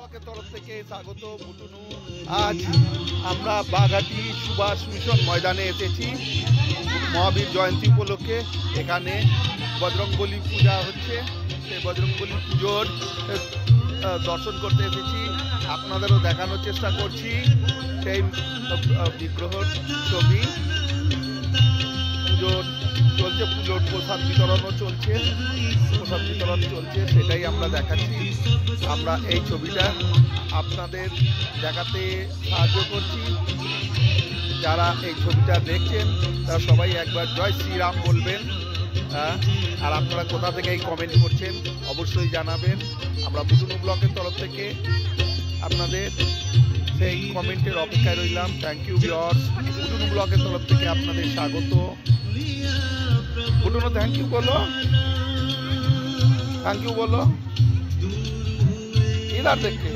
ব্লকের তরফ থেকে স্বাগত বুটুনু। আজ আমরা বাঘাটি সুভাষ মিশন ময়দানে এসেছি মহাবীর জয়ন্তী উপলক্ষে। এখানে বজরংবলী পূজা হচ্ছে, সেই বজরংবলী পুজোর দর্শন করতে এসেছি। আপনাদেরও দেখানোর চেষ্টা করছি সেই বিগ্রহর ছবি। পুজোর চলছে, পুজোর প্রসাদ বিতরণও চলছে, সেটাই আমরা দেখাচ্ছি। আমরা এই ছবিটা আপনাদের দেখাতে সাহায্য করছি। যারা এই ছবিটা দেখছেন তারা সবাই একবার জয় শ্রীরাম বলবেন। আর আপনারা কোথা থেকে এই কমেন্ট করছেন অবশ্যই জানাবেন। আমরা বুটুনু ব্লকের তরফ থেকে আপনাদের সেই কমেন্টের অপেক্ষায় রইলাম। Thank you viewers. বুটুনু ব্লকের তরফ থেকে আপনাদের স্বাগত। বুটুনু থ্যাংক ইউ বলো, থ্যাংক ইউ বলো। इधर देख के